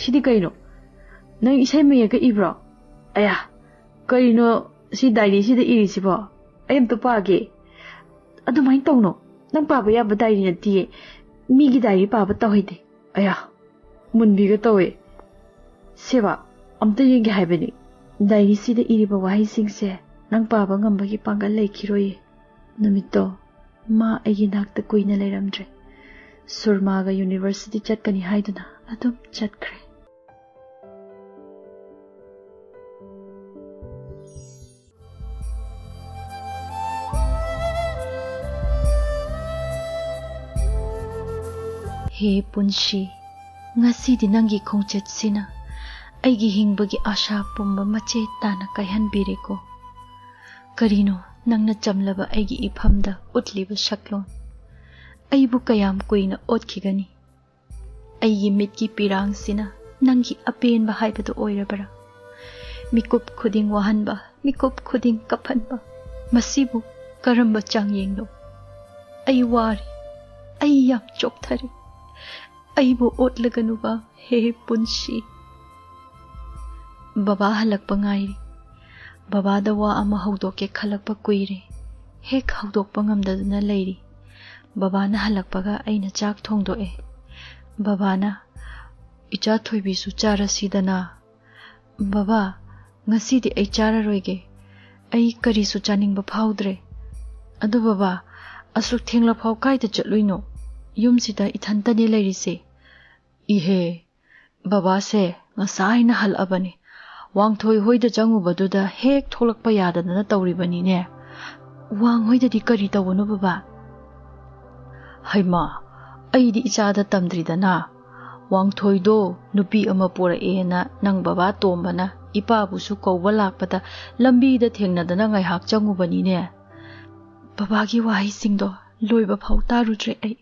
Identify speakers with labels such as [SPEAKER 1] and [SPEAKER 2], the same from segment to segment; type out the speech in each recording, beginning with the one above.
[SPEAKER 1] Sidi kaino nang isai me ka ibro aya kaino si diary si da iri si bo ayam to pa ge adu mai tongno nang pa ba ya ba diary na ti mi gi diary pa ba ta hoide aya mun bi ga tawe seba amta yeng ge haibani diary si da iri ba wai sing se nang pa ba ngam ba gi pangal lai khiroi namito ma agi nak ta kuina leiramdre surma ga university chat kani haiduna adum chat kre he punshi ngasi di nangi khongchet sina aigi hingbagi asha pumba mache tana kaihan bireko karino nangna chamlaba aigi iphamda utliba shaklon aibu kayam kuina otkigani aigi mitki pirang sina nangi apen ba haibadu oirabara mikup khuding wahanba mikup khuding kaphanba masibu karamba changyengno ai wari ai yam chokthari aibu otlaganuba he punshi baba halakpa ngairi baba da wa ama haudoke khalakpa kuire hek haudokpa ngamdaduna leiri baba na halakpaga aina chak thongdoe baba na icha thoibi su chara sidana baba ngasi di ai chara roige ai kari su chaningba phaudre adu baba asuk thengla phau kai ta chatluino yum sida ithanta ni leirise ihe baba se ngasai na hal abani wangthoi hoida changu baduda hek tholakpa yadana tawribani ne wang hoida di kari tawunu baba haima aidi ichada tamdridana wangthoi do nupi ama pora ena nang baba tombana ipa busu kowba lakpada lambi da thengnadana ngai hak changu bani ne baba gi wahi singdo loiba phau tarudre ai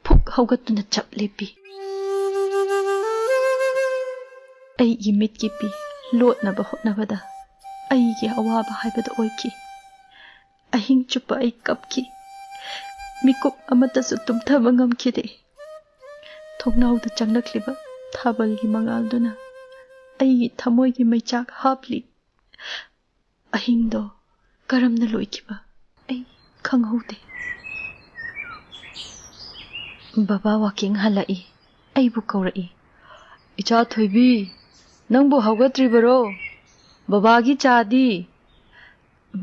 [SPEAKER 1] phuk haugatuna chap lepi ai imit ki pi lot na ba hotnabada ai gi awaba haibada oiki ahing chupa ai kapki mikup amata su tumthaba ngamkhide thoknau da changnakliba thabal gi mangal duna ai gi thamoi gi maichak hapli ahing do karamna loikiba ai khanghaude baba walking halai ai bu kaurai icha thoibi nangbu haugatribaro baba gi chadi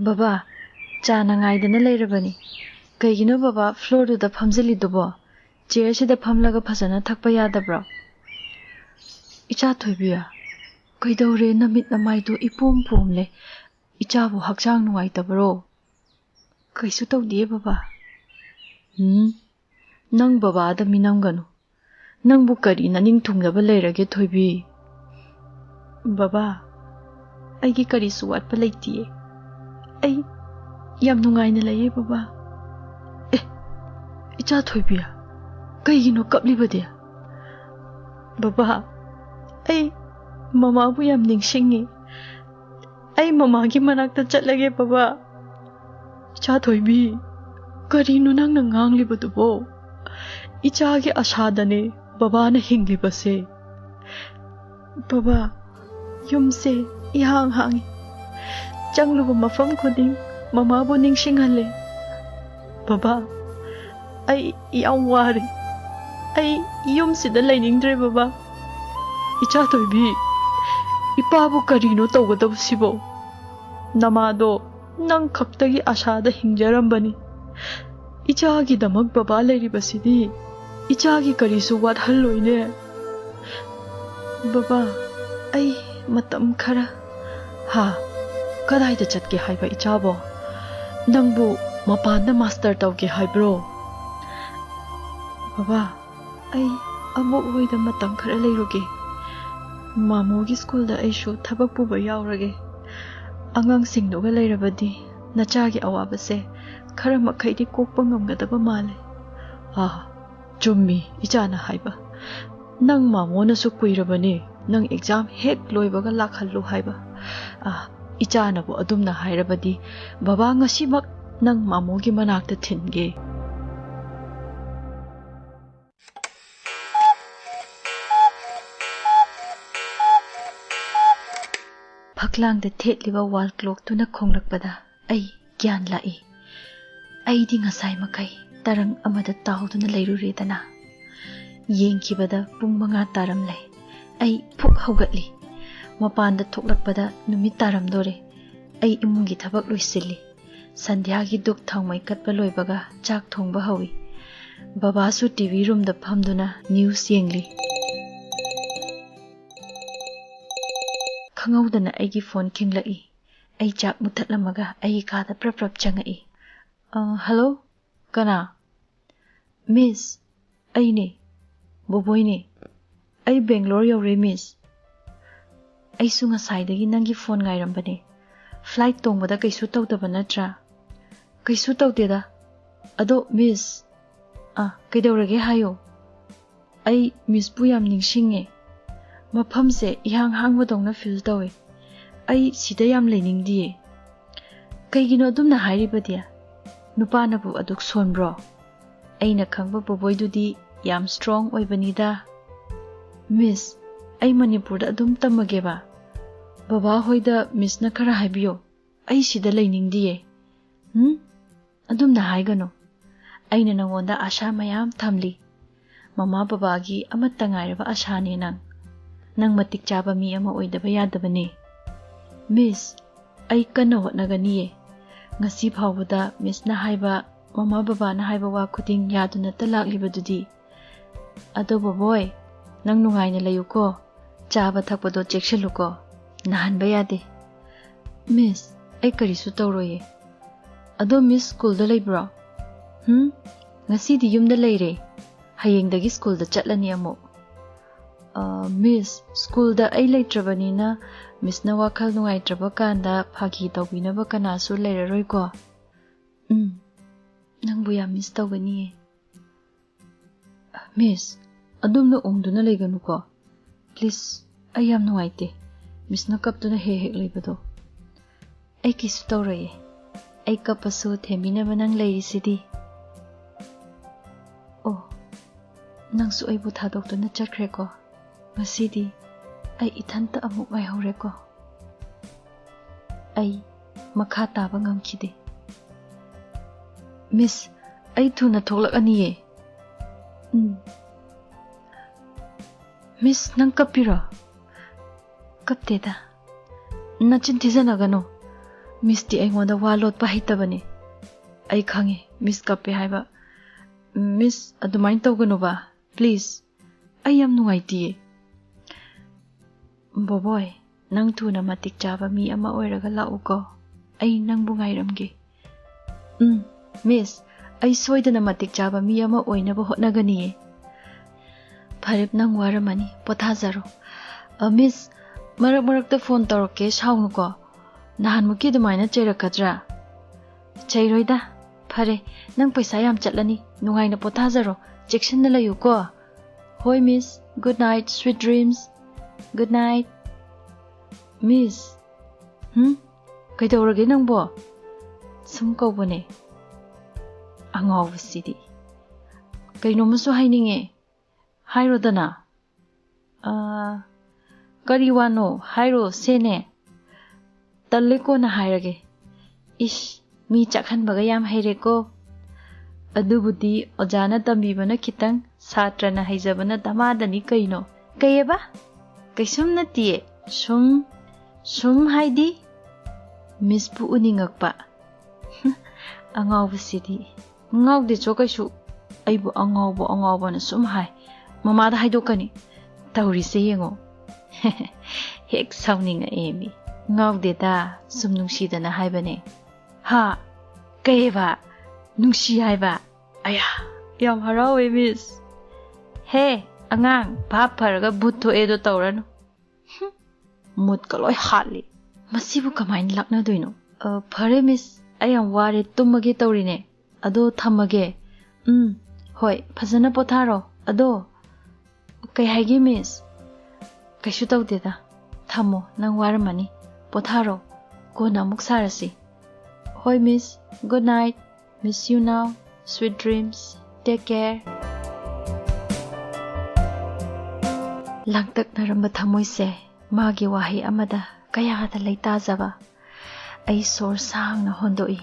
[SPEAKER 1] baba cha nangai dana leirabani kaigino baba floor da phamjali dubo chair se da phamlaga phasana thakpa yadabra icha thoibiya kaidore namit namai do ipom pomle icha bu hakchang nuai tabro kaisu tawdiye baba nang baba da minamganu nangbu kari na Ningthouja ba leirage thoibi baba aigi kari suwat pa leitiye ai yam nungai na laye baba icha thoibiya kaigino kaplibade baba ai mama bu yam ningsingi ai mama gi manakta chatlage baba icha thoibi karino nang na nganglibadubo icha gi ashadane baba na hinglibase baba yumse ihang hangi changluba mafam khuding mama bu ningsinghale baba ai yam wari ai yumsida lainingdre baba icha thoibi ipa bu karino tawgadabsibo namado nang khaktagi ashada hingjarambani icha gi damak baba leiribasidi icha gi karisu wat halloine baba ai matam khara ha kadai da chatke haiba icha bo nangbu mapanda master tawke haibro baba ai amok hoida matam khara leiroge mamu gi school da aishu thabak puba yaurage angang singnoga leirabadi nacha gi awabase khara makhaidi kokpa ngamgadaba male chummi ichana haiba nang mamona su kuirabani nang exam hek loibaga lakhallu haiba ichana bo adumna hairabadi baba ngasimak nang mamogi manakta thinge ꯐꯛꯂꯥꯡꯗ ꯊꯦꯠꯂꯤꯕ ꯋꯥꯜ ꯀ꯭ꯂꯣꯛꯇꯨꯅ ꯈꯣꯡꯂꯛꯄꯗ ꯑꯩ ꯒ꯭ꯌꯥꯟ ꯂꯥꯛꯏ꯫ ꯑꯩꯗꯤ ꯉꯁꯥꯏ ꯃꯈꯩ ꯇꯔꯪ ꯑꯃꯗ ꯇꯥꯎꯗꯨꯅ ꯂꯩꯔꯨꯔꯦꯗꯅ꯫ ꯌꯦꯡꯈꯤꯕꯗ ꯄꯨꯡ 5 ꯇꯥꯔꯝꯂꯦ꯫ ꯑꯩ ꯐꯨꯛ ꯍꯧꯒꯠꯂꯤ꯫ ꯃꯄꯥꯟꯗ ꯊꯣꯛꯂꯛꯄꯗ ꯅꯨꯃꯤꯠ ꯇꯥꯔꯝꯗꯣꯔꯦ꯫ ꯑꯩ ꯏꯃꯨꯡꯒꯤ ꯊꯕꯛ ꯂꯣꯏꯁꯤꯜꯂꯤ꯫ ꯁꯟꯙ꯭ꯌꯥꯒꯤ ꯗꯨꯛ ꯊꯥꯎꯃꯩ ꯀꯠꯄ ꯂꯣꯏꯕꯒ ꯆꯥꯛ ꯊꯣꯡꯕ ꯍꯧꯏ꯫ ꯕꯕꯥꯁꯨ ꯇꯤꯚꯤ ꯔꯨꯝꯗ ꯐꯝꯗꯨꯅ ꯅ꯭ꯌꯨꯁ ꯌꯦꯡꯂꯤ꯫ ꯈꯪꯍꯧꯗꯅ ꯑꯩꯒꯤ ꯐꯣꯟ ꯈꯤꯡꯂꯛꯏ꯫ ꯑꯩ ꯆꯥꯛ ꯃꯨꯠꯊꯠꯂꯝꯃꯒ ꯑꯩꯒꯤ ꯀꯥꯗ ꯄ꯭ꯔꯞ ꯆꯪꯉꯛꯏ꯫ ꯍꯜꯂꯣ, ꯀꯅꯥ? ꯃꯤꯁ, ꯑꯩꯅꯦ, ꯕꯣꯕꯣꯏꯅꯦ꯫ ꯑꯩ ꯕꯦꯡꯒ꯭ꯂꯣꯔ ꯌꯧꯔꯦ ꯃꯤꯁ꯫ ꯑꯩꯁꯨ ꯉꯁꯥꯏꯗꯒꯤ ꯅꯪꯒꯤ ꯐꯣꯟ ꯉꯥꯏꯔꯝꯕꯅꯦ꯫ ꯐ꯭ꯂꯥꯏꯠ ꯇꯣꯡꯕꯗ ꯀꯩꯁꯨ ꯇꯧꯗꯕ ꯅꯠꯇ꯭ꯔꯥ? ꯀꯩꯁꯨ ꯇꯧꯗꯦꯗ꯫ ꯑꯗꯣ ꯃꯤꯁ, ꯀꯩꯗꯧꯔꯒꯦ ꯍꯥꯏꯌꯣ꯫ ꯑꯩ ꯃꯤꯁꯄꯨ ꯌꯥꯝ ꯅꯤꯡꯁꯤꯡꯉꯦ꯫ ꯃꯐꯝꯁꯦ ꯏꯍꯥꯡ ꯍꯥꯡꯕꯗꯧꯅ ꯐꯤꯜ ꯇꯧꯋꯦ꯫ ꯑꯩ ꯁꯤꯗ ꯌꯥꯝ ꯂꯩꯅꯤꯡꯗꯤꯌꯦ꯫ ꯀꯩꯒꯤꯅꯣ ꯑꯗꯨꯝꯅ ꯍꯥꯏꯔꯤꯕꯗꯤ? ꯅꯨꯄꯥꯅꯕꯨ ꯑꯗꯨꯛ ꯁꯣꯟꯕ꯭ꯔꯣ? ꯑꯩꯅ ꯈꯪꯕ ꯕꯣꯕꯣꯏꯗꯨꯗꯤ ꯌꯥꯝ ꯁ꯭ꯇ꯭ꯔꯣꯡ ꯑꯣꯏꯕꯅꯤꯗ꯫ ꯃꯤꯁ, ꯑꯩ ꯃꯅꯤꯄꯨꯔꯗ ꯑꯗꯨꯝ ꯇꯝꯃꯒꯦꯕ꯫ ꯕꯕꯥ ꯍꯣꯏꯗ ꯃꯤꯁꯅ ꯈꯔ ꯍꯥꯏꯕꯤꯌꯣ꯫ ꯑꯩ ꯁꯤꯗ ꯂꯩꯅꯤꯡꯗꯤꯌꯦ꯫ ꯑꯗꯨꯝꯅ ꯍꯥꯏꯒꯅꯨ꯫ ꯑꯩꯅ ꯅꯉꯣꯟꯗ ꯑꯁꯥ ꯃꯌꯥꯝ ꯊꯝꯂꯤ꯫ ꯃꯃꯥ ꯕꯕꯥꯒꯤ ꯑꯃꯠꯇ ꯉꯥꯏꯔꯕ ꯑꯁꯥꯅꯦ ꯅꯪ꯫ ꯅꯪ ꯃꯇꯤꯛ ꯆꯥꯕ ꯃꯤ ꯑꯃ ꯑꯣꯏꯗꯕ ꯌꯥꯗꯕꯅꯦ꯫ ꯃꯤꯁ, ꯑꯩ ꯀꯟꯅ ꯍꯣꯠꯅꯒꯅꯤꯌꯦ꯫ ꯉꯁꯤ ꯐꯥꯎꯕꯗ ꯃꯤꯁꯅ ꯍꯥꯏꯕ, ꯃꯃꯥ ꯕꯕꯥꯅ ꯍꯥꯏꯕ ꯋꯥ ꯈꯨꯗꯤꯡ ꯌꯥꯗꯨꯅꯇ ꯂꯥꯛꯂꯤꯕꯗꯨꯗꯤ꯫ ꯑꯗꯣ ꯕꯣꯕꯣꯏ, ꯅꯪ ꯅꯨꯡꯉꯥꯏꯅ ꯂꯩꯌꯨꯀꯣ꯫ ꯆꯥꯕ ꯊꯛꯄꯗꯣ ꯆꯦꯛꯁꯤꯜꯂꯨꯀꯣ꯫ ꯅꯥꯍꯟꯕ ꯌꯥꯗꯦ꯫ ꯃꯤꯁ, ꯑꯩ ꯀꯔꯤꯁꯨ ꯇꯧꯔꯣꯏꯌꯦ꯫ ꯑꯗꯣ ꯃꯤꯁ ꯁ꯭ꯀꯨꯜꯗ ꯂꯩꯕ꯭ꯔꯣ? ꯉꯁꯤꯗꯤ ꯌꯨꯝꯗ ꯂꯩꯔꯦ꯫ ꯍꯌꯦꯡꯗꯒꯤ ꯁ꯭ꯀꯨꯜꯗ ꯆꯠꯂꯅꯤ ꯑꯃꯨꯛ꯫ ꯃꯤꯁ, ꯁ꯭ꯀꯨꯜꯗ ꯑꯩ ꯂꯩꯇ꯭ꯔꯕꯅꯤꯅ ꯃꯤꯁꯅ ꯋꯥꯈꯜ ꯅꯨꯡꯉꯥꯏꯇ꯭ꯔꯕ ꯀꯥꯟꯗ ꯐꯥꯒꯤ ꯇꯧꯕꯤꯅꯕ ꯀꯅꯥꯁꯨ ꯂꯩꯔꯔꯣꯏꯀꯣ? ꯅꯪꯕꯨ ꯌꯥꯝ ꯃꯤꯁ ꯇꯧꯒꯅꯤꯌꯦ꯫ ꯃꯤꯁ, ꯑꯗꯨꯝꯅ ꯎꯪꯗꯨꯅ ꯂꯩꯒꯅꯨꯀꯣ꯫ ꯄ꯭ꯂꯤꯖ, ꯑꯩ ꯌꯥꯝ ꯅꯨꯡꯉꯥꯏꯇꯦ ꯃꯤꯁꯅ ꯀꯞꯇꯨꯅ ꯍꯦꯛ ꯂꯩꯕꯗꯣ꯫ ꯑꯩ ꯀꯩꯁꯨ ꯇꯧꯔꯣꯏꯌꯦ꯫ ꯑꯩ ꯀꯞꯄꯁꯨ ꯊꯦꯝꯕꯤꯅꯕ ꯅꯪ ꯂꯩꯔꯤꯁꯤꯗꯤ꯫ ꯑꯣ, ꯅꯪꯁꯨ ꯑꯩꯕꯨ ꯊꯥꯗꯣꯛꯇꯨꯅ ꯆꯠꯈ꯭ꯔꯦꯀꯣ꯫ ꯉꯁꯤꯗꯤ ꯑꯩ ꯏꯊꯟꯇ ꯑꯃꯨꯛ ꯉꯥꯏꯍꯧꯔꯦꯀꯣ꯫ ꯑꯩ ꯃꯈꯥ ꯇꯥꯕ ꯉꯝꯈꯤꯗꯦ꯫ ꯃꯤꯁ, ꯑꯩ ꯊꯨꯅ ꯊꯣꯛꯂꯛꯑꯅꯤꯌꯦ꯫ ꯃꯤꯁ, ꯅꯪ ꯀꯞꯄꯤꯔꯣ? ꯀꯞꯇꯦꯗ꯫ ꯅꯆꯤꯟ ꯊꯤꯖꯟꯅꯒꯅꯨ꯫ ꯃꯤꯁꯇꯤ ꯑꯩꯉꯣꯟꯗ ꯋꯥ ꯂꯣꯠꯄ ꯍꯩꯇꯕꯅꯦ꯫ ꯑꯩ ꯈꯪꯉꯦ ꯃꯤꯁ ꯀꯞꯄꯦ ꯍꯥꯏꯕ꯫ ꯃꯤꯁ, ꯑꯗꯨꯃꯥꯏꯅ ꯇꯧꯒꯅꯨꯕ ꯄ꯭ꯂꯤꯖ꯫ ꯑꯩ ꯌꯥꯝ ꯅꯨꯡꯉꯥꯏꯇꯤꯌꯦ꯫ ꯕꯣꯕꯣꯏ, ꯅꯪ ꯊꯨꯅ ꯃꯇꯤꯛ ꯆꯥꯕ ꯃꯤ ꯑꯃ ꯑꯣꯏꯔꯒ ꯂꯥꯛꯎꯀꯣ꯫ ꯑꯩ ꯅꯪꯕꯨ ꯉꯥꯏꯔꯝꯒꯦ꯫ ꯃꯤꯁ, ꯑꯩ ꯁꯣꯏꯗꯅ ꯃꯇꯤꯛ ꯆꯥꯕ ꯃꯤ ꯑꯃ ꯑꯣꯏꯅꯕ ꯍꯣꯠꯅꯒꯅꯤꯌꯦ꯫ ꯐꯔꯦ, ꯅꯪ ꯋꯥꯔꯝꯃꯅꯤ, ꯄꯣꯊꯥꯖꯔꯣ꯫ ꯃꯤꯁ, ꯃꯔꯛ ꯃꯔꯛꯇ ꯐꯣꯟ ꯇꯧꯔꯛꯀꯦ, ꯁꯥꯎꯅꯨꯀꯣ꯫ ꯅꯍꯥꯟꯃꯨꯛꯀꯤ ꯑꯗꯨꯃꯥꯏꯅ ꯆꯩꯔꯛꯀꯗ꯭ꯔꯥ? ꯆꯩꯔꯣꯏꯗ꯫ ꯐꯔꯦ, ꯅꯪ ꯄꯩꯁꯥ ꯌꯥꯝ ꯆꯠꯂꯅꯤ꯫ ꯅꯨꯡꯉꯥꯏꯅ ꯄꯣꯊꯥꯖꯔꯣ꯫ ꯆꯦꯛꯁꯤꯟꯅ ꯂꯩꯌꯨꯀꯣ꯫ ꯍꯣꯏ miss, good night, sweet dreams. Good night. Miss, ꯀꯩꯗꯧꯔꯒꯦ ꯅꯪꯕꯣ? ꯁꯨꯝ ꯀꯧꯕꯅꯦ꯫ ꯑꯉꯥꯎꯕꯁꯤꯗꯤ꯫ ꯀꯩꯅꯣꯝꯃꯁꯨ ꯍꯥꯏꯅꯤꯡꯉꯦ꯫ ꯍꯥꯏꯔꯣꯗꯅ꯫ ꯀꯔꯤ ꯋꯥꯅꯣ? ꯍꯥꯏꯔꯣ ꯁꯦꯅꯦ꯫ ꯇꯜꯂꯦ, ꯀꯣꯟꯅ ꯍꯥꯏꯔꯒꯦ꯫ ꯏꯁ, ꯃꯤ ꯆꯥꯛꯍꯟꯕꯒ ꯌꯥꯝ ꯍꯩꯔꯦꯀꯣ꯫ ꯑꯗꯨꯕꯨꯗꯤ ꯑꯣꯖꯥꯅ ꯇꯝꯕꯤꯕꯅ ꯈꯤꯇꯪ, ꯁꯥꯇ꯭ꯔꯅ ꯍꯩꯖꯕꯅ ꯗꯃꯥꯗꯅꯤ ꯀꯩꯅꯣ꯫ ꯀꯩꯑꯕ? ꯀꯩꯁꯨꯝ ꯅꯠꯇꯤꯌꯦ꯫ ꯁꯨꯝ ꯍꯥꯏꯗꯤ? ꯃꯤꯁꯄꯨ ꯎꯅꯤꯡꯉꯛꯄ꯫ ꯑꯉꯥꯎꯕꯁꯤꯗꯤ꯫ ꯉꯥꯎꯗꯦꯆꯣ ꯀꯩꯁꯨ꯫ ꯑꯩꯕꯨ ꯑꯉꯥꯎꯕꯅ ꯁꯨꯝ ꯍꯥꯏ꯫ ꯃꯃꯥꯗ ꯍꯥꯏꯗꯣꯛꯀꯅꯤ꯫ ꯇꯧꯔꯤꯁꯦ ꯌꯦꯡꯉꯣ꯫ ꯍꯦꯛ ꯁꯥꯎꯅꯤꯡꯉꯛꯑꯦ ꯃꯤ꯫ ꯉꯥꯎꯗꯦꯗ, ꯁꯨꯝ ꯅꯨꯡꯁꯤꯗꯅ ꯍꯥꯏꯕꯅꯦ꯫ ꯀꯩꯑꯕ? ꯅꯨꯡꯁꯤ ꯍꯥꯏꯕ? ꯑꯌꯥ, ꯌꯥꯝ ꯍꯔꯥꯎꯋꯦ ꯃꯤꯁ꯫ ꯍꯦ ꯑꯉꯥꯡ, ꯚꯥꯞ ꯐꯔꯒ ꯚꯨꯠ ꯊꯣꯛꯑꯦꯗꯣ ꯇꯧꯔꯅꯨ꯫ ꯃꯨꯠꯀ ꯂꯣꯏ ꯍꯥꯠꯂꯤ꯫ ꯃꯁꯤꯕꯨ ꯀꯃꯥꯏꯅ ꯂꯥꯛꯅꯗꯣꯏꯅꯣ? ꯐꯔꯦ ꯃꯤꯁ, ꯑꯩ ꯌꯥꯝ ꯋꯥꯔꯦ, ꯇꯨꯝꯃꯒꯦ ꯇꯧꯔꯤꯅꯦ꯫ ꯑꯗꯣ ꯊꯝꯃꯒꯦ꯫ ꯍꯣꯏ, ꯐꯖꯅ ꯄꯣꯊꯥꯔꯣ꯫ ꯑꯗꯣ ꯀꯩ ꯍꯥꯏꯒꯦ ꯃꯤꯁ? ꯀꯩꯁꯨ ꯇꯧꯗꯦꯗ꯫ ꯊꯝꯃꯣ, ꯅꯪ ꯋꯥꯔꯝꯃꯅꯤ꯫ ꯄꯣꯊꯥꯔꯣ, ꯀꯣꯟꯅ ꯑꯃꯨꯛ ꯁꯥꯔꯁꯤ꯫ ꯍꯣꯏ ꯃꯤꯁ, ꯒꯨꯗ ꯅꯥꯏꯠ, ꯃꯤꯁ ꯌꯨ ꯅꯥꯎ, ꯁ꯭ꯋꯤꯠ ꯗ꯭ꯔꯤꯝꯁ, ꯇꯦꯛ ꯀꯦꯌꯔ꯫ ꯂꯥꯡꯇꯛꯅꯔꯝꯕ ꯊꯃꯣꯏꯁꯦ ꯃꯥꯒꯤ ꯋꯥꯍꯩ ꯑꯃꯗ ꯀꯌꯥꯗ ꯂꯩꯇꯥꯖꯕ ꯑꯩ ꯁꯣꯔ ꯁꯥꯡꯅ ꯍꯣꯟꯗꯣꯛꯏ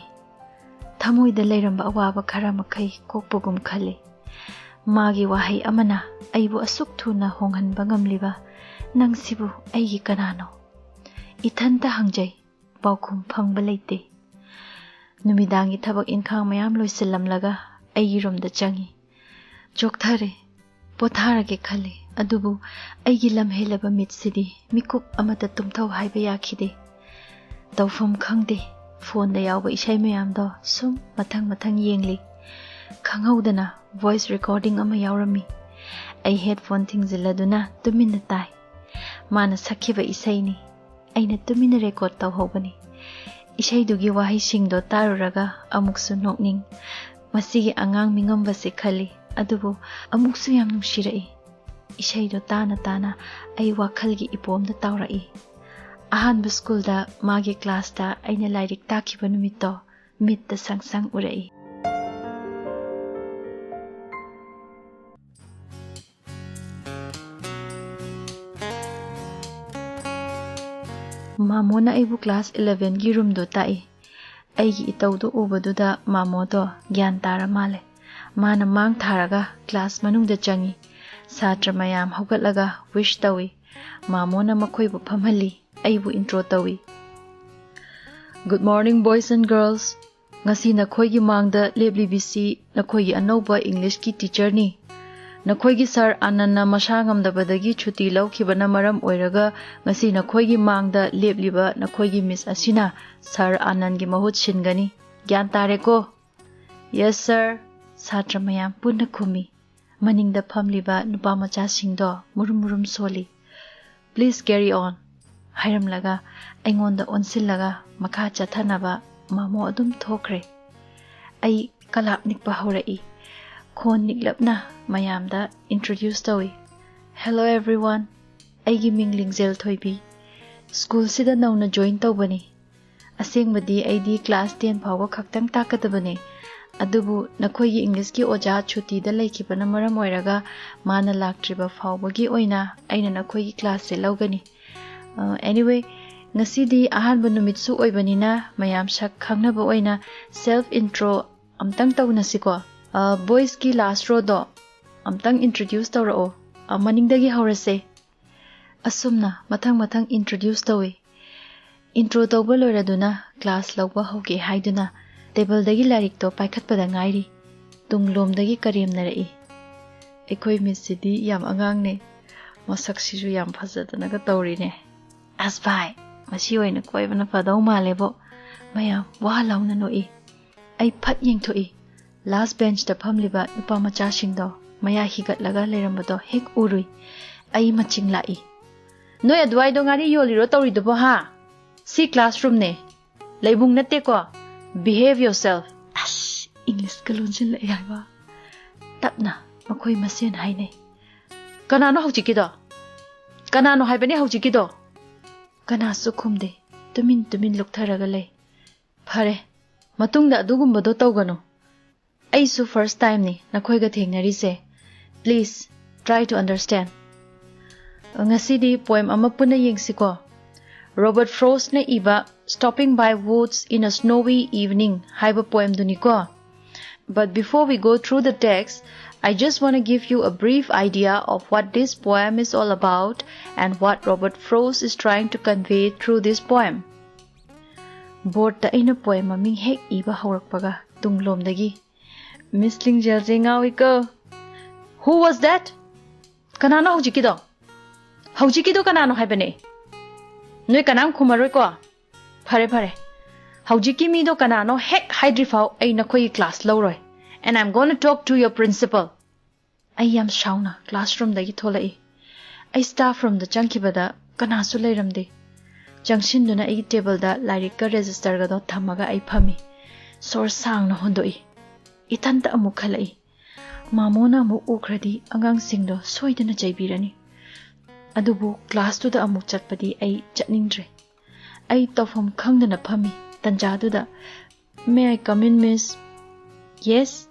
[SPEAKER 1] ꯊꯃꯣꯏꯗ ꯂꯩꯔꯝꯕ ꯑꯋꯥꯕ ꯈꯔ ꯃꯈꯩ ꯀꯣꯛꯄꯒꯨꯝ ꯈꯜꯂꯤ ꯃꯥꯒꯤ ꯋꯥꯍꯩ ꯑꯃꯅ ꯑꯩꯕꯨ ꯑꯁꯨꯛ ꯊꯨꯅ ꯍꯣꯡꯍꯟꯕ ꯉꯝꯂꯤꯕ ꯅꯪꯁꯤꯕꯨ ꯑꯩꯒꯤ ꯀꯅꯥꯅꯣ ꯏꯊꯟꯇ ꯍꯪꯖꯩ ꯄꯥꯎꯈꯨꯝ ꯐꯪꯕ ꯂꯩꯇꯦ ꯅꯨꯃꯤꯗꯥꯡꯒꯤ ꯊꯕꯛ ꯏꯟꯈꯥꯡ ꯃꯌꯥꯝ ꯂꯣꯏꯁꯤꯜꯂꯝꯂꯒ ꯑꯩꯒꯤ ꯔꯨꯝꯗ ꯆꯪꯉꯤ ꯆꯣꯛꯊꯔꯦ ꯄꯣꯊꯥꯔꯒꯦ ꯈꯜꯂꯤ ꯑꯗꯨꯕꯨ ꯑꯩꯒꯤ ꯂꯝꯍꯦꯜꯂꯕ ꯃꯤꯠꯁꯤꯗꯤ ꯃꯤꯀꯨꯞ ꯑꯃꯇ ꯇꯨꯝꯊꯧ ꯍꯥꯏꯕ ꯌꯥꯈꯤꯗꯦ ꯇꯧꯐꯝ ꯈꯪꯗꯦ ꯐꯣꯟꯗ ꯌꯥꯎꯕ ꯏꯁꯩ ꯃꯌꯥꯝꯗꯣ ꯁꯨꯝ ꯃꯊꯪ ꯌꯦꯡꯂꯤ ꯈꯪꯍꯧꯗꯅ ꯚꯣꯏꯁ ꯔꯦꯀꯣꯔꯗꯤꯡ ꯑꯃ ꯌꯥꯎꯔꯝꯃꯤ ꯑꯩ ꯍꯦꯗꯐꯣꯟ ꯊꯤꯡꯖꯤꯜꯂꯗꯨꯅ ꯇꯨꯃꯤꯟꯅ ꯇꯥꯏ ꯃꯥꯅ ꯁꯛꯈꯤꯕ ꯏꯁꯩꯅꯤ ꯑꯩꯅ ꯇꯨꯃꯤꯟꯅ ꯔꯦꯀꯣꯔꯗ ꯇꯧꯍꯧꯕꯅꯤ ꯏꯁꯩꯗꯨꯒꯤ ꯋꯥꯍꯩꯁꯤꯡꯗꯣ ꯇꯥꯔꯨꯔꯒ ꯑꯃꯨꯛꯁꯨ ꯅꯣꯛꯅꯤꯡ ꯃꯁꯤꯒꯤ ꯑꯉꯥꯡ ꯃꯤꯉꯝꯕꯁꯦ ꯈꯜꯂꯤ ꯑꯗꯨꯕꯨ ꯑꯃꯨꯛꯁꯨ ꯌꯥꯝ ꯅꯨꯡꯁꯤꯔꯛꯏ ꯏꯁꯩꯗꯣ ꯇꯥꯅ ꯑꯩ ꯋꯥꯈꯜꯒꯤ ꯏꯄꯣꯝꯗ ꯇꯥꯎꯔꯛꯏ ꯑꯍꯥꯟꯕ ꯁ꯭ꯀꯨꯜꯗ ꯃꯥꯒꯤ ꯀ꯭ꯂꯥꯁꯇ ꯑꯩꯅ ꯂꯥꯏꯔꯤꯛ ꯇꯥꯈꯤꯕ ꯅꯨꯃꯤꯠꯇꯣ ꯃꯤꯠꯇ ꯁꯪ ꯎꯔꯛꯏ ꯃꯥꯃꯣꯅ ꯑꯩꯕꯨ ꯀ꯭ꯂꯥꯁ 11ꯒꯤ ꯔꯨꯝꯗꯣ ꯇꯥꯛꯏ ꯑꯩꯒꯤ ꯏꯇꯧꯗꯣ ꯎꯕꯗꯨꯗ ꯃꯥꯃꯣꯗꯣ ꯒ꯭ꯌꯥꯟ ꯇꯥꯔ ꯃꯥꯜꯂꯦ ꯃꯥꯅ ꯃꯥꯡ ꯊꯥꯔꯒ ꯀ꯭ꯂꯥꯁ ꯃꯅꯨꯡꯗ ꯆꯪꯉꯤ ꯁꯥꯇ꯭ꯔ ꯃꯌꯥꯝ ꯍꯧꯒꯠꯂꯒ ꯋꯤꯁ ꯇꯧꯏ ꯃꯥꯃꯣꯅ ꯃꯈꯣꯏꯕꯨ ꯐꯝꯍꯜꯂꯤ ꯑꯩꯕꯨ ꯏꯟꯇ꯭ꯔꯣ ꯇꯧꯏ good morning boys and girls ꯉꯁꯤ ꯅꯈꯣꯏꯒꯤ ꯃꯥꯡꯗ ꯂꯦꯞꯂꯤꯕꯤꯁꯤ ꯅꯈꯣꯏꯒꯤ ꯑꯅꯧꯕ ꯏꯪꯂꯤꯁꯀꯤ ꯇꯤꯆꯔꯅꯤ ꯅꯈꯣꯏꯒꯤ ꯁꯔ ꯑꯅꯟꯅ ꯃꯁꯥ ꯉꯝꯗꯕꯗꯒꯤ ꯁꯨꯇꯤ ꯂꯧꯈꯤꯕꯅ ꯃꯔꯝ ꯑꯣꯏꯔꯒ ꯉꯁꯤ ꯅꯈꯣꯏꯒꯤ ꯃꯥꯡꯗ ꯂꯦꯞꯂꯤꯕ ꯅꯈꯣꯏꯒꯤ ꯃꯤꯁ ꯑꯁꯤꯅ ꯁꯔ ꯑꯅꯟꯒꯤ ꯃꯍꯨꯠ ꯁꯤꯟꯒꯅꯤ ꯒ꯭ꯌꯥꯟ ꯇꯥꯔꯦꯀꯣ ꯌꯦꯁ ꯁꯔ ꯁꯥꯇ꯭ꯔ ꯃꯌꯥꯝ ꯄꯨꯟꯅ ꯈꯨꯝꯃꯤ ꯃꯅꯤꯡꯗ ꯐꯝꯂꯤꯕ ꯅꯨꯄꯥ ꯃꯆꯥꯁꯤꯡꯗꯣ ꯃꯨꯔꯨꯝ ꯁꯣꯜꯂꯤ ꯄ꯭ꯂꯤꯖ ꯀꯦꯔꯤ ꯑꯣꯟ ꯍꯥꯏꯔꯝꯂꯒ ꯑꯩꯉꯣꯟꯗ ꯑꯣꯟꯁꯤꯜꯂꯒ ꯃꯈꯥ ꯆꯠꯊꯅꯕ ꯃꯥꯃꯣ ꯑꯗꯨꯝ ꯊꯣꯛꯈ꯭ꯔꯦ ꯑꯩ ꯀꯂꯥꯞ ꯅꯤꯛꯄ ꯍꯧꯔꯛꯏ ꯈꯣꯟ ꯅꯤꯛꯂꯞꯅ ꯃꯌꯥꯝꯗ ꯏꯟꯇ꯭ꯔꯣꯗ꯭ꯌꯨꯁ ꯇꯧꯏ ꯍꯦꯜꯂꯣ ꯑꯦꯚ꯭ꯔꯤꯋꯥꯟ ꯑꯩꯒꯤ ꯃꯤꯡ ꯂꯤꯡꯖꯦꯜ ꯊꯣꯏꯕꯤ ꯁ꯭ꯀꯨꯜꯁꯤꯗ ꯅꯧꯅ ꯖꯣꯏꯟ ꯇꯧꯕꯅꯤ ꯑꯁꯦꯡꯕꯗꯤ ꯑꯩꯗꯤ ꯀ꯭ꯂꯥꯁ 10 ꯐꯥꯎꯕ ꯈꯛꯇꯪ ꯇꯥꯛꯀꯗꯕꯅꯤ ꯑꯗꯨꯕꯨ ꯅꯈꯣꯏꯒꯤ ꯏꯪꯂꯤꯁꯀꯤ ꯑꯣꯖꯥ ꯁꯨꯇꯤꯗ ꯂꯩꯈꯤꯕꯅ ꯃꯔꯝ ꯑꯣꯏꯔꯒ ꯃꯥꯅ ꯂꯥꯛꯇ꯭ꯔꯤꯕ ꯐꯥꯎꯕꯒꯤ ꯑꯣꯏꯅ ꯑꯩꯅ ꯅꯈꯣꯏꯒꯤ ꯀ꯭ꯂꯥꯁꯁꯦ ꯂꯧꯒꯅꯤ ꯑꯦꯅꯤꯋꯦ ꯉꯁꯤꯗꯤ ꯑꯍꯥꯟꯕ ꯅꯨꯃꯤꯠꯁꯨ ꯑꯣꯏꯕꯅꯤꯅ ꯃꯌꯥꯝ ꯁꯛ ꯈꯪꯅꯕ ꯑꯣꯏꯅ ꯁꯦꯜꯐ ꯏꯟꯇ꯭ꯔꯣ ꯑꯝꯇꯪ ꯇꯧꯅꯁꯤꯀꯣ ꯕꯣꯏꯁꯀꯤ ꯂꯥꯁ ꯔꯣꯗꯣ ꯑꯝꯇꯪ ꯏꯟꯇ꯭ꯔꯣꯗ꯭ꯌꯨꯁ ꯇꯧꯔꯛꯑꯣ ꯃꯅꯤꯡꯗꯒꯤ ꯍꯧꯔꯁꯦ ꯑꯁꯨꯝꯅ ꯃꯊꯪ ꯏꯟꯇ꯭ꯔꯣꯗ꯭ꯌꯨꯁ ꯇꯧꯏ ꯏꯟꯇ꯭ꯔꯣ ꯇꯧꯕ ꯂꯣꯏꯔꯗꯨꯅ ꯀ꯭ꯂꯥꯁ ꯂꯧꯕ ꯍꯧꯒꯦ ꯍꯥꯏꯗꯨꯅ ꯇꯦꯕꯜꯗꯒꯤ ꯂꯥꯏꯔꯤꯛꯇꯣ ꯄꯥꯏꯈꯠꯄꯗ ꯉꯥꯏꯔꯤ ꯇꯨꯡꯂꯣꯝꯗꯒꯤ ꯀꯔꯦꯝꯅꯔꯛꯏ ꯑꯩꯈꯣꯏ ꯃꯤꯁꯁꯤꯗꯤ ꯌꯥꯝ ꯑꯉꯥꯡꯅꯦ ꯃꯁꯛꯁꯤꯁꯨ ꯌꯥꯝ ꯐꯖꯗꯅꯒ ꯇꯧꯔꯤꯅꯦ ꯑꯁ ꯚꯥꯏ ꯃꯁꯤ ꯑꯣꯏꯅ ꯀꯣꯏꯕꯅ ꯐꯗꯧ ꯃꯥꯜꯂꯦꯕꯣ ꯃꯌꯥꯝ ꯋꯥ ꯂꯥꯎꯅ ꯅꯣꯛꯏ ꯑꯩ ꯐꯠ ꯌꯦꯡꯊꯣꯛꯏ ꯂꯥꯁ ꯕꯦꯟꯆꯇ ꯐꯝꯂꯤꯕ ꯅꯨꯄꯥ ꯃꯆꯥꯁꯤꯡꯗꯣ ꯃꯌꯥ ꯍꯤꯒꯠꯂꯒ ꯂꯩꯔꯝꯕꯗꯣ ꯍꯦꯛ ꯎꯔꯨꯏ ꯑꯩ ꯃꯆꯤꯡ ꯂꯥꯛꯏ ꯅꯣꯏ ꯑꯗꯨꯋꯥꯏꯗꯣ ꯉꯥꯔꯤ ꯌꯣꯜꯂꯤꯔꯣ ꯇꯧꯔꯤꯗꯨꯕꯣ ꯍꯥ ꯁꯤ ꯀ꯭ꯂꯥꯁꯔꯨꯝꯅꯦ ꯂꯩꯕꯨꯡ ꯅꯠꯇꯦꯀꯣ ꯕꯤꯍꯦቭ ꯌꯣꯔꯁꯦꯜꯐ ꯑꯁ ꯏꯪꯂꯤꯁꯀ ꯂꯣꯟꯁꯤꯜꯂꯛꯑꯦ ꯍꯥꯏꯕ ꯇꯞꯅ ꯃꯈꯣꯏ ꯃꯁꯦꯟ ꯍꯥꯏꯅꯩ ꯀꯅꯥꯅꯣ ꯍꯧꯖꯤꯛꯀꯤꯗꯣ ꯀꯅꯥꯅꯣ ꯍꯥꯏꯕꯅꯤ ꯍꯧꯖꯤꯛꯀꯤꯗꯣ ꯀꯅꯥꯁꯨ ꯈꯨꯝꯗꯦ ꯇꯨꯃꯤꯟ ꯂꯨꯛꯊꯔꯒ ꯂꯩ ꯐꯔꯦ ꯃꯇꯨꯡꯗ ꯑꯗꯨꯒꯨꯝꯕꯗꯣ ꯇꯧꯒꯅꯨ ꯑꯩꯁꯨ ꯐꯥꯔꯁ ꯇꯥꯏꯝꯅꯤ ꯅꯈꯣꯏꯒ ꯊꯦꯡꯅꯔꯤꯁꯦ ꯄ꯭ꯂꯤꯖ ꯇ꯭ꯔꯥꯏ ꯇꯨ ꯑꯟꯗꯔꯁꯇꯦꯟ ꯉꯁꯤꯗꯤ ꯄꯣꯏꯝ ꯑꯃ ꯄꯨꯟꯅ ꯌꯦꯡꯁꯤꯀꯣ ꯔꯣꯕꯔꯠ ꯐ꯭ꯔꯣꯁꯅ ꯏꯕ ꯁ꯭ꯇꯣꯞꯄꯤꯡ ꯕꯥꯏ ꯋꯨꯗꯁ ꯏꯟ ꯑ ꯁ꯭ꯅꯣꯋꯤ ꯏꯚꯅꯤꯡ ꯍꯥꯏꯕ ꯄꯣꯏꯝꯗꯨꯅꯤꯀꯣ But before we go through the text, I just want to give you a brief idea of what this poem is all about and what Robert Frost is trying to convey through this poem. Board aina poem maming hek iba haurakpaga tunglomdagi. Miss Lingjel Jengawiko. Who was that? Kanano haujikido? Haujikido kanano haibane? Noi kanam khumaroi ko? Phare. Haujiki mi do kanano hek haidrifau ai nakoi class loroi. And I'm going to talk to your principal. I am shauna classroom dagi tholai. I staff from the chankibada kanasu leiramde. Junction duna ai table da lyric ka register ga do thamaga ai phami. Sor sang na hondoi. Itanta amuk khalai. Mamona mu ukradi angang singdo soidana jaibirani. Adubu class tu da amuk chatpadi ai chatningdre. Ai tofam khangdana phami. Tanjaduda. May I come in, miss? Yes.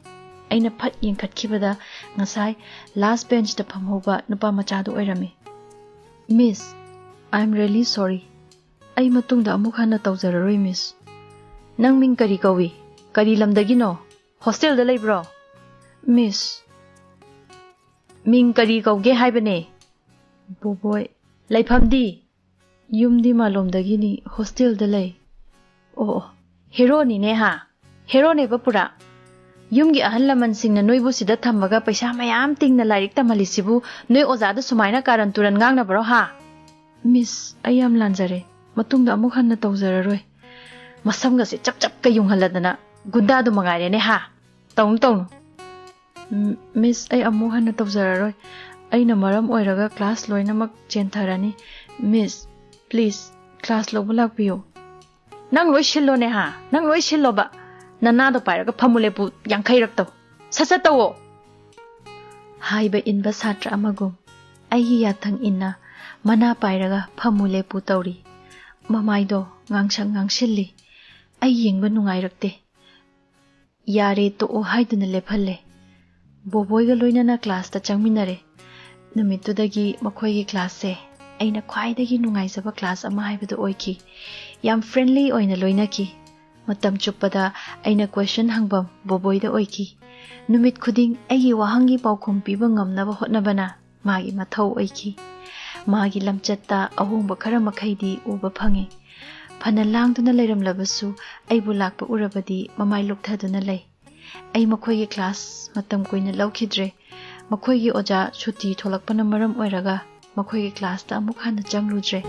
[SPEAKER 1] Aina phat yengkhatkibada ngasai last bench da phamhoba nupa machadu oirami. Miss, I'm really sorry. ꯑꯩ ꯃꯇꯨꯡꯗ ꯑꯃꯨꯛ ꯍꯟꯅ ꯇꯧꯖꯔꯔꯣꯏ ꯃꯤꯁ. ꯅꯪ ꯃꯤꯡ ꯀꯔꯤ ꯀꯧꯏ? ꯀꯔꯤ ꯂꯝꯗꯒꯤꯅꯣ? ꯍꯣꯁꯇꯦꯜꯗ ꯂꯩꯕ꯭ꯔꯣ? ꯃꯤꯁ. ꯃꯤꯡ ꯀꯔꯤ ꯀꯧꯒꯦ ꯍꯥꯏꯕꯅꯦ? ꯕꯣꯕꯣꯏ. ꯂꯩꯐꯝꯗꯤ? ꯌꯨꯝꯗꯤ ꯃꯥꯂꯣꯝꯗꯒꯤꯅꯤ, ꯍꯣꯁꯇꯦꯜꯗ ꯂꯩ. ꯑꯣ, ꯍꯦꯔꯣꯅꯤꯅꯦ ꯍꯥ? ꯍꯦꯔꯣꯅꯦꯕ ꯄꯨꯔꯥ? ꯌꯨꯝꯒꯤ ꯑꯍꯜ ꯂꯃꯟꯁꯤꯡꯅ ꯅꯣꯏꯕꯨ ꯁꯤꯗ ꯊꯝꯃꯒ ꯄꯩꯁꯥ ꯃꯌꯥꯝ ꯇꯤꯡꯅ ꯂꯥꯏꯔꯤꯛ ꯇꯝꯍꯜꯂꯤꯁꯤꯕꯨ ꯅꯣꯏ ꯑꯣꯖꯥꯗ ꯁꯨꯃꯥꯏꯅ ꯀꯥꯔꯟ ꯇꯨꯔꯟ ꯉꯥꯡꯅꯕ꯭ꯔꯣ ꯍꯥ? ꯃꯤꯁ, ꯑꯩ ꯌꯥꯝ ꯂꯥꯟꯖꯔꯦ. ꯃꯇꯨꯡꯗ ꯑꯃꯨꯛ ꯍꯟꯅ ꯇꯧꯖꯔꯔꯣꯏ. ꯃꯁꯝꯒꯁꯦ ꯆꯞ ꯆꯞꯀ ꯌꯨꯡꯍꯜꯂꯗꯅ ꯒꯨꯟꯗꯥꯗꯨ ꯃꯉꯥꯏꯔꯦꯅꯦ ꯍꯥ? ꯇꯧꯅꯨ ꯇꯧꯅꯨ. ꯃꯤꯁ, ꯑꯩ ꯑꯃꯨꯛ ꯍꯟꯅ ꯇꯧꯖꯔꯔꯣꯏ. ꯑꯩꯅ ꯃꯔꯝ ꯑꯣꯏꯔꯒ ꯀ꯭ꯂꯥꯁ ꯂꯣꯏꯅꯃꯛ ꯆꯦꯟꯊꯔꯅꯤ. ꯃꯤꯁ, ꯄ꯭ꯂꯤꯖ ꯀ꯭ꯂꯥꯁ ꯂꯧꯕ ꯂꯥꯛꯄꯤꯌꯨ. ꯅꯪ ꯂꯣꯏ ꯁꯤꯜꯂꯣꯅꯦ ꯍꯥ? ꯅꯪ ꯂꯣꯏ ꯁꯤꯜꯂꯣꯕ. ꯅꯅꯥꯗꯣ ꯄꯥꯏꯔꯒ ꯐꯝꯃꯨ ꯂꯦꯞꯄꯨ 50ꯔꯛ ꯇꯧ. ꯁꯠ ꯇꯧꯋꯣ. ꯍꯥꯏꯕ ꯏꯟꯕ ꯁꯥꯇ꯭ꯔ ꯑꯃꯒꯨꯝ ꯑꯩꯒꯤ ꯌꯥꯊꯪ ꯏꯟꯅ ꯃꯅꯥ ꯄꯥꯏꯔꯒ ꯐꯝꯃꯨ ꯂꯦꯞꯄꯨ ꯇꯧꯔꯤ. ꯃꯃꯥꯏꯗꯣ ꯉꯥꯡꯁꯪ ꯉꯥꯡꯁꯤꯜꯂꯤ. ꯑꯩ ꯌꯦꯡꯕ ꯅꯨꯡꯉꯥꯏꯔꯛꯇꯦ. ꯌꯥꯔꯦ ꯇꯣꯛꯑꯣ ꯍꯥꯏꯗꯨꯅ ꯂꯦꯞꯍꯜꯂꯦ. ꯕꯣꯕꯣꯏꯒ ꯂꯣꯏꯅꯅ ꯀ꯭ꯂꯥꯁꯇ ꯆꯪꯃꯤꯟꯅꯔꯦ. ꯅꯨꯃꯤꯠꯇꯨꯗꯒꯤ ꯃꯈꯣꯏꯒꯤ ꯀ꯭ꯂꯥꯁꯁꯦ ꯑꯩꯅ ꯈ꯭ꯋꯥꯏꯗꯒꯤ ꯅꯨꯡꯉꯥꯏꯖꯕ ꯀ꯭ꯂꯥꯁ ꯑꯃ ꯍꯥꯏꯕꯗꯨ ꯑꯣꯏꯈꯤ. ꯌꯥꯝ ꯐ꯭ꯔꯦꯟꯂꯤ ꯑꯣꯏꯅ ꯂꯣꯏꯅꯈꯤ. ꯃꯇꯝ ꯆꯨꯞꯄꯗ ꯑꯩꯅ ꯀ꯭ꯋꯦꯁꯟ ꯍꯪꯐꯝ ꯕꯣꯕꯣꯏꯗ ꯑꯣꯏꯈꯤ. ꯅꯨꯃꯤꯠ ꯈꯨꯗꯤꯡ ꯑꯩꯒꯤ ꯋꯥꯍꯪꯒꯤ ꯄꯥꯎꯈꯨꯝ ꯄꯤꯕ ꯉꯝꯅꯕ ꯍꯣꯠꯅꯕꯅ ꯃꯥꯒꯤ ꯃꯊꯧ ꯑꯣꯏꯈꯤ. ꯃꯥꯒꯤ ꯂꯝꯆꯠꯇ ꯑꯍꯣꯡꯕ ꯈꯔ ꯃꯈꯩꯗꯤ ꯎꯕ ꯐꯪꯉꯤ. ꯐꯅ ಲಾಂಗ್ꯗꯨꯅ ꯂꯩꯔꯝꯂꯕꯁꯨ ꯑꯩꯕꯨ ꯂꯥꯛꯄ ꯎꯔꯕꯗꯤ ꯃꯃꯥꯏ ꯂꯨꯛꯊꯗꯨꯅ ꯂꯩ. ꯑꯩ ꯃꯈꯣꯏꯒꯤ ꯀ꯭ꯂꯥꯁ ꯃꯇꯝ ꯀꯨꯏꯅ ꯂꯧꯈꯤꯗ꯭ꯔꯦ. ꯃꯈꯣꯏꯒꯤ ꯑꯣꯖꯥ ꯁꯨꯇꯤ ꯊꯣꯛꯂꯛꯄꯅ ꯃꯔꯝ ꯑꯣꯏꯔꯒ ꯃꯈꯣꯏꯒꯤ ꯀ꯭ꯂꯥꯁꯇ ꯑꯃꯨꯛ ꯍꯟꯅ ꯆꯪꯂꯨꯗ꯭ꯔꯦ.